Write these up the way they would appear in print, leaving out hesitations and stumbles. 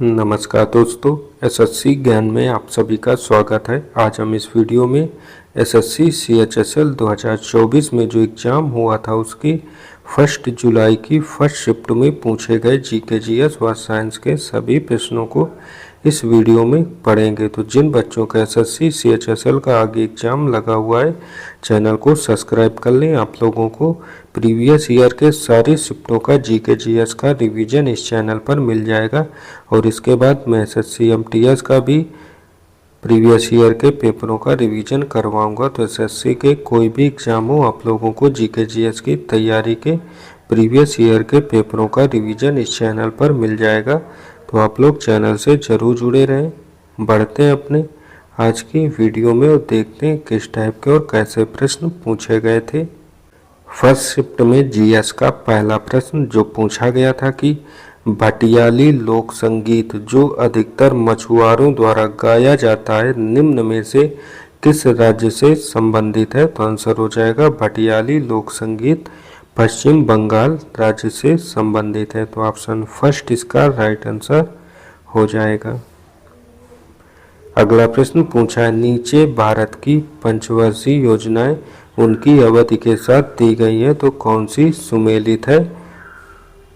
नमस्कार दोस्तों, एसएससी ज्ञान में आप सभी का स्वागत है। आज हम इस वीडियो में एसएससी सीएचएसएल 2024 में जो एग्ज़ाम हुआ था उसकी 1 जुलाई की फर्स्ट शिफ्ट में पूछे गए जीके जीएस व साइंस के सभी प्रश्नों को इस वीडियो में पढ़ेंगे। तो जिन बच्चों का एसएससी सीएचएसएल का आगे एग्ज़ाम लगा हुआ है, चैनल को सब्सक्राइब कर लें। आप लोगों को प्रीवियस ईयर के सारी शिफ्टों का जीके जीएस का रिवीजन इस चैनल पर मिल जाएगा और इसके बाद मैं एसएससी एमटीएस का भी प्रीवियस ईयर के पेपरों का रिवीजन करवाऊंगा। तो एसएससी के कोई भी एग्ज़ाम हो, आप लोगों को जीके जीएस की तैयारी के प्रीवियस ईयर के पेपरों का रिवीजन इस चैनल पर मिल जाएगा। तो आप लोग चैनल से ज़रूर जुड़े रहें। बढ़ते हैं अपने आज की वीडियो में और देखते हैं किस टाइप के और कैसे प्रश्न पूछे गए थे। फर्स्ट शिफ्ट में जीएस का पहला प्रश्न जो पूछा गया था कि भटियाली लोक संगीत जो अधिकतर मछुआरों द्वारा गाया जाता है निम्न में से किस राज्य से संबंधित है। तो आंसर हो जाएगा भटियाली लोक संगीत पश्चिम बंगाल राज्य से संबंधित है। तो ऑप्शन फर्स्ट इसका राइट आंसर हो जाएगा। अगला प्रश्न पूछा है नीचे भारत की पंचवर्षीय योजनाएं उनकी अवधि के साथ दी गई है तो कौन सी सुमेलित है।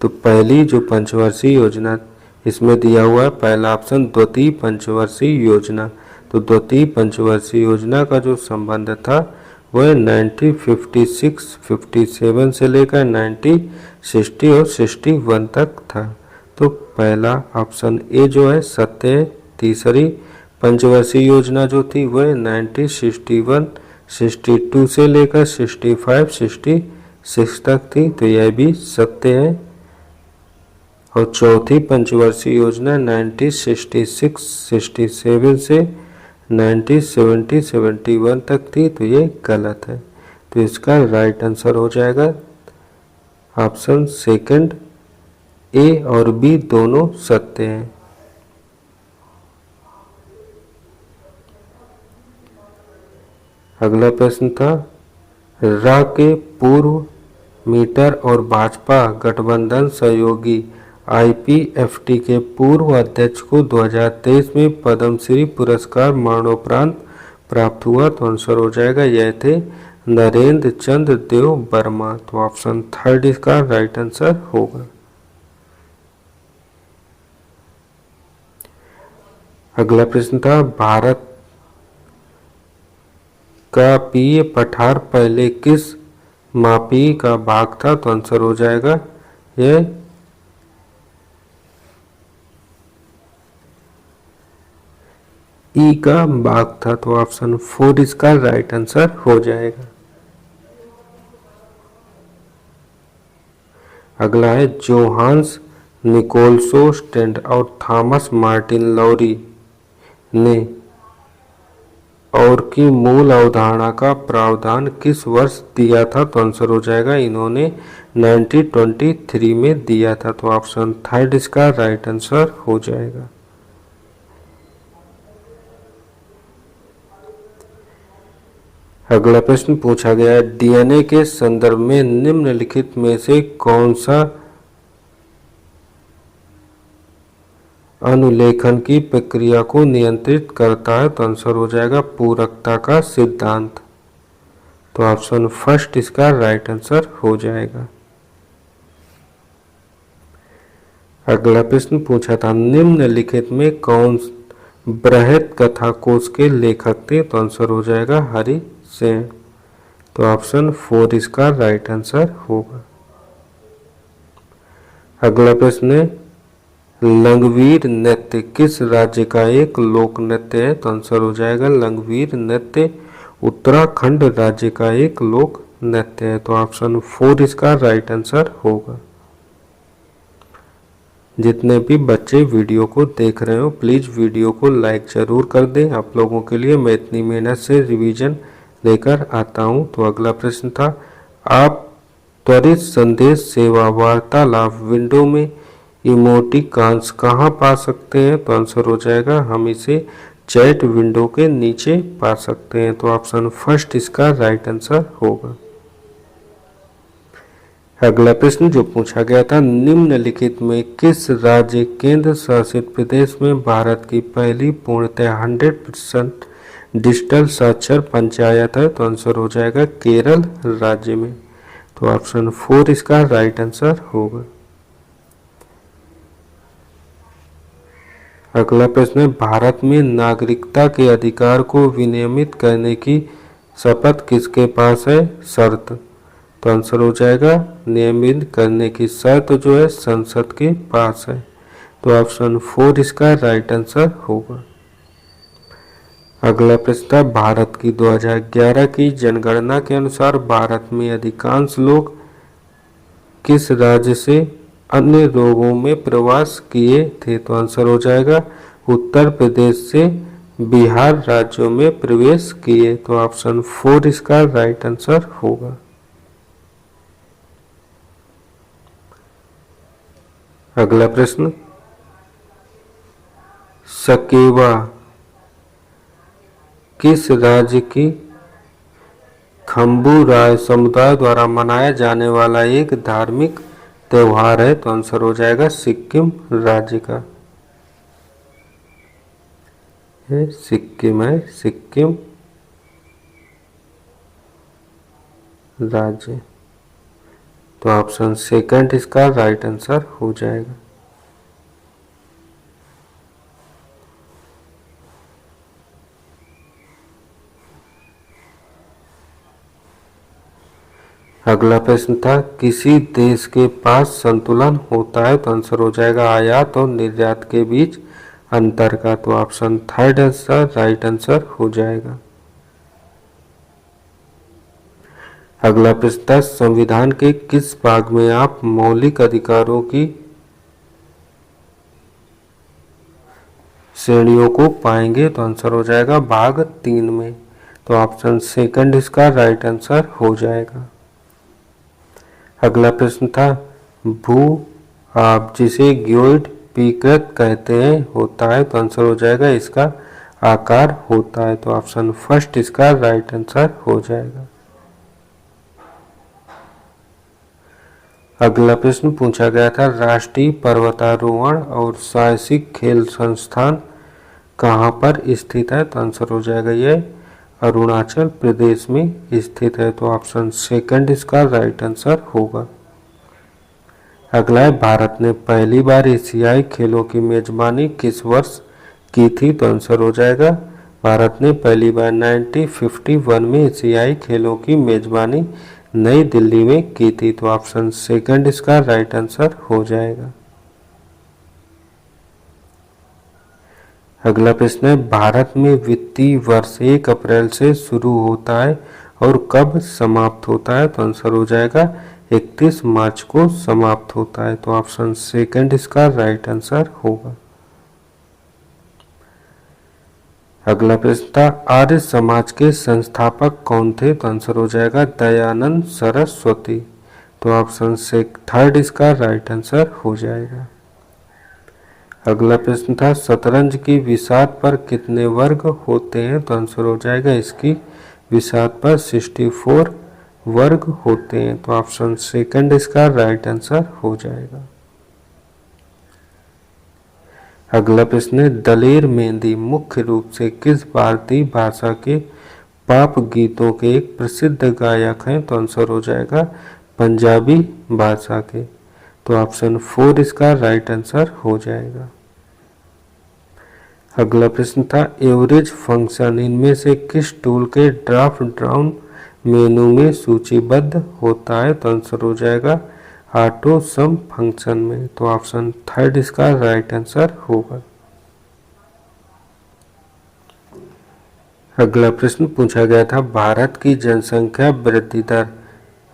तो पहली जो पंचवर्षीय योजना इसमें दिया हुआ है पहला ऑप्शन द्वितीय पंचवर्षीय योजना। तो द्वितीय पंचवर्षीय योजना का जो संबंध था वह 1956-57 से लेकर 1960 और 61 तक था। तो पहला ऑप्शन ए जो है सत्य है। तीसरी पंचवर्षीय योजना जो थी वह 1961-62 से लेकर 65-66 तक थी, तो यह भी सत्य है। और चौथी पंचवर्षीय योजना 1966-67 से 1970-71 तक थी, तो ये गलत है। तो इसका राइट आंसर हो जाएगा ऑप्शन सेकंड, ए और बी दोनों सत्य हैं। अगला प्रश्न था रा के पूर्व मीटर और भाजपा गठबंधन सहयोगी आईपीएफटी के पूर्व अध्यक्ष को 2023 में पद्मश्री पुरस्कार मरणोपरांत प्राप्त हुआ। तो आंसर हो जाएगा यह थे नरेंद्र चंद्र देव वर्मा। तो ऑप्शन थर्ड इसका राइट आंसर होगा। अगला प्रश्न था भारत का पीय पठार पहले किस मापी का भाग था। तो आंसर हो जाएगा यह ई का भाग था। तो ऑप्शन फोर इसका राइट आंसर हो जाएगा। अगला है जोहान्स निकोलसो स्टेंड और थॉमस मार्टिन लॉरी ने और की मूल अवधारणा का प्रावधान किस वर्ष दिया था। तो आंसर हो जाएगा इन्होंने 1923 में दिया था। तो ऑप्शन थर्ड इसका राइट आंसर हो जाएगा। अगला प्रश्न पूछा गया है डीएनए के संदर्भ में निम्नलिखित में से कौन सा अनुलेखन की प्रक्रिया को नियंत्रित करता है। तो आंसर हो जाएगा पूरकता का सिद्धांत। तो ऑप्शन फर्स्ट इसका राइट आंसर हो जाएगा। अगला प्रश्न पूछा था निम्नलिखित में कौन बृहत कथा कोश के लेखक थे। तो आंसर हो जाएगा हरि सेन। तो ऑप्शन फोर इसका राइट आंसर होगा। अगला प्रश्न है लंगवीर नृत्य किस राज्य का एक लोक नृत्य है। तो आंसर हो जाएगा लंगवीर नृत्य उत्तराखंड राज्य का एक लोक नृत्य है। तो ऑप्शन फोर इसका राइट आंसर होगा। जितने भी बच्चे वीडियो को देख रहे हो प्लीज़ वीडियो को लाइक ज़रूर कर दें। आप लोगों के लिए मैं इतनी मेहनत से रिवीजन लेकर आता हूं। तो अगला प्रश्न था आप त्वरित संदेश सेवा वार्तालाप विंडो में इमोटिकॉन्स कहाँ पा सकते हैं। तो आंसर हो जाएगा हम इसे चैट विंडो के नीचे पा सकते हैं। तो ऑप्शन फर्स्ट इसका राइट आंसर होगा। अगला प्रश्न जो पूछा गया था, निम्नलिखित में किस राज्य केंद्र शासित प्रदेश में भारत की पहली पूर्णतः 100% डिजिटल साक्षर पंचायत है? तो आंसर हो जाएगा केरल राज्य में। तो ऑप्शन 4 इसका राइट आंसर होगा। अगला प्रश्न है, भारत में नागरिकता के अधिकार को विनियमित करने की शपथ किसके पास है? शर्त। तो आंसर हो जाएगा नियमित करने की शर्त जो है संसद के पास है। तो ऑप्शन 4 इसका राइट आंसर होगा। अगला प्रश्न था, भारत की 2011 की जनगणना के अनुसार भारत में अधिकांश लोग किस राज्य से अन्य रोगों में प्रवास किए थे? तो आंसर हो जाएगा उत्तर प्रदेश से बिहार राज्यों में प्रवेश किए। तो ऑप्शन 4 इसका राइट आंसर होगा। अगला प्रश्न, सकेवा किस राज्य की खम्बू राय समुदाय द्वारा मनाया जाने वाला एक धार्मिक त्योहार है? तो आंसर हो जाएगा सिक्किम राज्य का। सिक्किम है, सिक्किम राज्य। तो ऑप्शन सेकंड इसका राइट आंसर हो जाएगा। अगला प्रश्न था, किसी देश के पास संतुलन होता है? तो आंसर हो जाएगा आयात और निर्यात के बीच अंतर का। तो option third answer right answer हो जाएगा। अगला प्रश्न था, संविधान के किस भाग में आप मौलिक अधिकारों की श्रेणियों को पाएंगे? तो आंसर हो जाएगा भाग 3 में। तो ऑप्शन सेकंड इसका राइट आंसर हो जाएगा। अगला प्रश्न था, भू आप जिसे ग्योइड विकृत कहते हैं होता है? तो आंसर हो जाएगा इसका आकार होता है। तो ऑप्शन फर्स्ट इसका राइट आंसर हो जाएगा। अगला प्रश्न पूछा गया था, राष्ट्रीय पर्वतारोहण और साहसिक खेल संस्थान कहाँ पर स्थित है? तो आंसर हो जाएगा ये अरुणाचल प्रदेश में स्थित है। तो ऑप्शन सेकंड इसका राइट आंसर होगा। अगला है, भारत ने पहली बार एशियाई खेलों की मेजबानी किस वर्ष की थी? तो आंसर हो जाएगा भारत ने पहली बार 1951 में एशियाई खेलों की मेजबानी नई दिल्ली में की थी। तो ऑप्शन सेकंड इसका राइट आंसर हो जाएगा। अगला प्रश्न है, भारत में वित्तीय वर्ष 1 अप्रैल से शुरू होता है और कब समाप्त होता है? तो आंसर हो जाएगा 31 मार्च को समाप्त होता है। तो ऑप्शन सेकंड इसका राइट आंसर होगा। अगला प्रश्न था, आर्य समाज के संस्थापक कौन थे? तो आंसर हो जाएगा दयानंद सरस्वती। तो ऑप्शन से थर्ड इसका राइट आंसर हो जाएगा। अगला प्रश्न था, शतरंज की विसात पर कितने वर्ग होते हैं? तो आंसर हो जाएगा इसकी विसात पर 64 वर्ग होते हैं। तो ऑप्शन सेकंड इसका राइट आंसर हो जाएगा। अगला प्रश्न है, दलेर मेहंदी मुख्य रूप से किस भारतीय भाषा के पॉप गीतों के एक प्रसिद्ध गायक हैं? तो आंसर हो जाएगा पंजाबी भाषा के। तो ऑप्शन 4 इसका राइट आंसर हो जाएगा। अगला प्रश्न था, एवरेज फंक्शन इनमें से किस टूल के ड्रॉप डाउन मेनू में सूचीबद्ध होता है? तो आंसर हो जाएगा ऑटो सम फंक्शन में। तो ऑप्शन थर्ड इसका राइट आंसर होगा। अगला प्रश्न पूछा गया था, भारत की जनसंख्या वृद्धि दर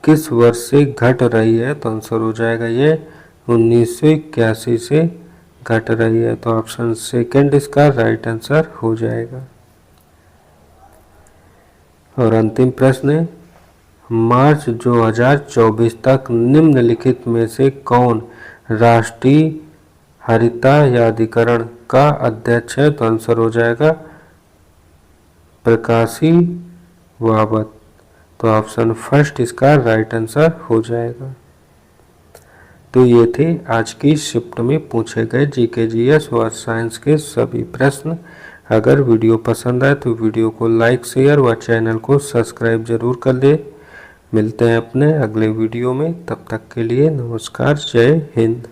किस वर्ष से घट रही है? तो आंसर हो जाएगा ये 1981 से घट रही है। तो ऑप्शन सेकंड इसका राइट आंसर हो जाएगा। और अंतिम प्रश्न है, मार्च 2024 तक निम्नलिखित में से कौन राष्ट्रीय हरिताधिकरण का अध्यक्ष है? तो आंसर हो जाएगा प्रकाशी वावत। तो ऑप्शन फर्स्ट इसका राइट आंसर हो जाएगा। तो ये थे आज की शिफ्ट में पूछे गए जीके जीएस व साइंस के सभी प्रश्न। अगर वीडियो पसंद आए तो वीडियो को लाइक शेयर व चैनल को सब्सक्राइब जरूर कर ले। मिलते हैं अपने अगले वीडियो में, तब तक के लिए नमस्कार, जय हिंद।